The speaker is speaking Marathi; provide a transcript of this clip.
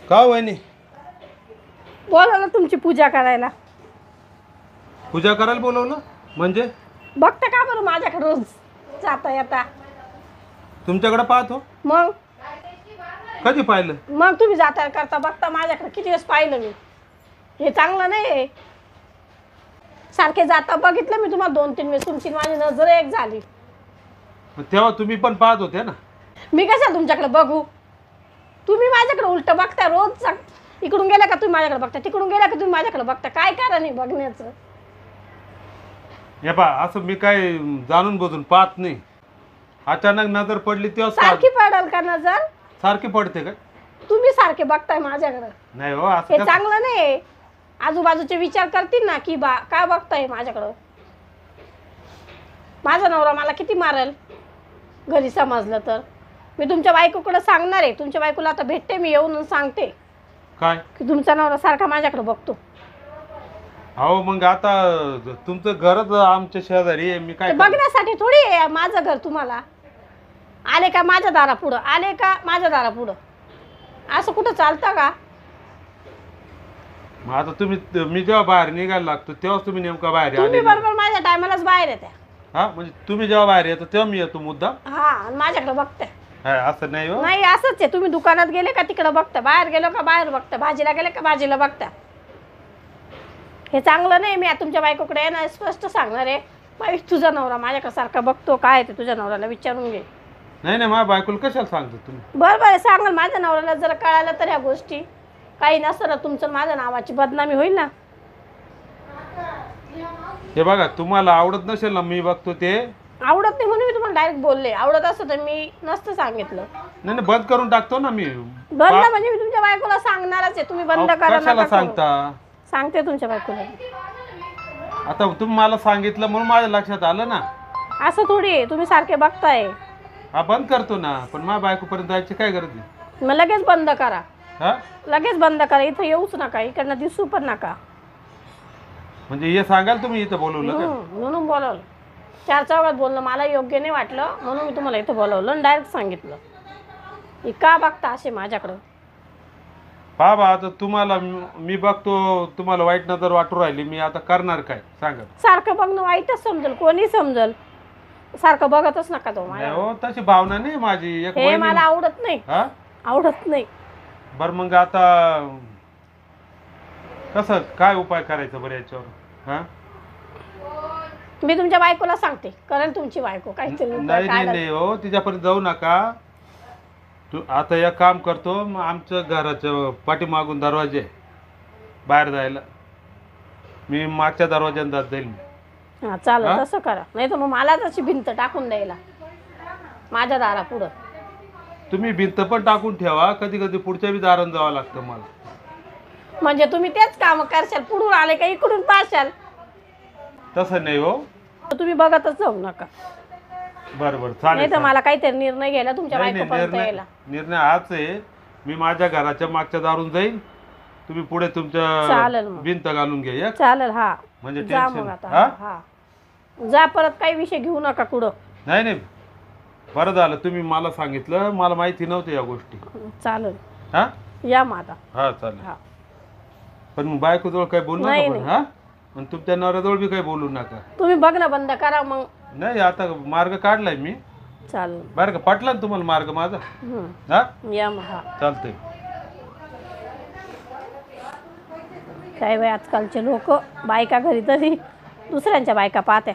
का वहिनी? बोलवलं तुमची पूजा करायला. पूजा करायला बोलवलं म्हणजे? बघता का बरं माझ्याकडे रोज जाता येता? तुमच्याकडे पाहतो. मग कधी पाहिलं? मग तुम्ही जाता करता बघता माझ्याकडे किती वेळेस पाहिलं मी. हे चांगलं नाही. सारखे जाता बघितलं मी तुम्हाला 2-3 वेळेस. तुमची माझी नजर एक झाली. तेव्हा तुम्ही पण पाहत होते ना. मी कशाला तुमच्याकडे बघू? तुम्ही माझ्याकडे उलट बघता रोज. इकडून गेला का तुम्ही माझ्याकडे बघता, तिकडून गेला का तुम्ही माझ्याकडे बघता. काय कारण आहे बघण्याचं? हे पा असं मी काय जाणून बुजून पाहत नाही. अचानक नजर पडली तेव्हा सारखी पडाल का नजर? सारखी पडते काय? तुम्ही सारखे बघताय माझ्याकडे. नाही हो, असं हे कसं? चांगलं नाही. आजूबाजूचे विचार करतील ना की बा काय बघताय माझ्याकडं. माझा नवरा मला किती मारेल घरी समजलं तर. मी तुमच्या बायकोकडे सांगणार आहे. तुमच्या बायकोला आता भेटते मी, येऊन सांगते काय की तुमचा नवरा सारखा माझ्याकडे बघतो. अहो मग आता तुमचं घरच आमच्या शेजारी आहे. मी काय ते बघण्यासाठी थोडी आहे माझं घर. तुम्हाला आले का माझ्या दारापुढं, आले का माझ्या दारापुढं, असं कुठं चालतं का? मग आता तुम्ही मी जेव्हा बाहेर निघायला लागतो तेव्हा तुम्ही नेमका बाहेर तुम्ही आले. बरोबर माझ्या टायमालाच बाहेर येत्या. हा म्हणजे तुम्ही जेव्हा बाहेर येतो तेव्हा मी येतो मुद्दा. हा, आणि माझ्याकडे बघते. हा असं नाही हो. नाही, असंच आहे. तुम्ही दुकानात गेले का तिकडे बघता, बाहेर गेलो का बाहेर बघता, भाजीला गेले का भाजीला बघता. हे चांगलं नाही. मी आता तुमच्या बायकोकडे आहे ना स्पष्ट सांगणार आहे. बाई तुझा नवरा माझ्याकडे सारखा बघतो, काय ते तुझ्या नवऱ्याला विचारून घे. नाही नाही, माझ्या बायकोला कशाला सांगतो तुम्ही? बरोबर आहे, सांगाल. माझ्या नवऱ्याला जर कळालं तर ह्या गोष्टी काही नसतं ना, तुमचं माझ्या नावाची बदनामी होईल ना. हे बघा, तुम्हाला आवडत नसेल ना मी बघतो ते. आवडत नाही म्हणून मी तुम्हाला डायरेक्ट बोलले. आवडत असतं तर मी नसतं सांगितलं. नाही नाही, बंद करून टाकतो ना मी. बंद म्हणजे मी तुमच्या बायकोला सांगणारच आहे. तुम्ही बंद अहो, करा कशाला नका करू. सांगता? सांगते तुमच्या बायकोला. आता तुम्ही मला सांगितलं म्हणून माझ्या लक्षात आलं ना. असं थोडी आहे. तुम्ही सारखे बघताय. हा बंद करतो ना, पण माझ्या बायकोपर्यंत जायची काय गरज आहे? मग लगेच बंद करा. हा लगेच बंद करा. इथं येऊच नका, इकडनं दिसू पण नका. म्हणजे हे सांगाल तुम्ही इथं बोलवलं का? म्हणून बोलवलं. 4 चौघात बोलणं मला योग्य नाही वाटलं, म्हणून मी तुम्हाला इथं बोलवलं आणि डायरेक्ट सांगितलं. हे का बघता असे माझ्याकडं? बाबा आता तुम्हाला मी बघतो, तुम्हाला वाईट नजर वाटू राहिली. मी आता करणार काय सांगा? सारखं बघणं वाईटच समजेल, कोणी समजेल. सारखं बघतच नका तो नाही माझ्या. हो, तशी भावना नाही माझी. एक हे वहिनी- मला आवडत नाही. हा आवडत नाही. बर मग आता कसं काय उपाय करायचा बरं याच्यावर? हा मी तुमच्या बायकोला सांगते, करेल तुमची बायको काहीतरी उपाय नाही नाही काढेल. नाही हो, तिच्यापर्यंत जाऊ नका. आता एक काम करतो, मग आमच्या घराच्या पाठीमागून दरवाजे आहे, बाहेर जायला मी मागच्या दरवाज्यात जात जाईल. हा चालेल, हा? तसं करा. नाही तर मग मला तशी भिंत टाकून द्यायला माझ्या दारापुढं. तुम्ही भिंत पण टाकून ठेवा. कधी कधी पुढच्या बी दारात जावं लागतं मला. म्हणजे तुम्ही तेच काम करशाल, पुढून आले का इकडून पाशाल. तसं नाही हो. तुम्ही बघतच जाऊ नका. बरं बरं नाही चालेल. तर मला काहीतरी निर्णय घ्यायला तुमच्या नाही, नाही, बायकोपर्यंत निर्णय यायला. निर्णय हाच आहे. मी माझ्या घराच्या मागच्या दारून जाईल, तुम्ही पुढे तुमच्या चालेल मग. भिंत घालून घ्या एक. चालेल. हा म्हणजे जा टेन्शन मग आता. हा? हा जा, परत काही विषय घेऊ नका कुठं. नाही नाही, बरं झालं तुम्ही मला सांगितलं. मला माहिती नव्हती या गोष्टी. चालेल, हा या मग आता. हा चालेल. हा पण मग बायकोजवळ काही बोलू नाही, नका बरं, हा? आणि तुमच्या नवऱ्याजवळ बी काही बोलू नका. तुम्ही बघणं बंद करा मग. नाही आता मार्ग काढलाय मी. चालेल. बरं का, पटला ना तुम्हाला मार्ग माझा? हम्म. हा या मग. हा चालतंय. काय बाई, आजकालचे लोक बायका घरी तरी दुसऱ्यांच्या बायका पाहत्या.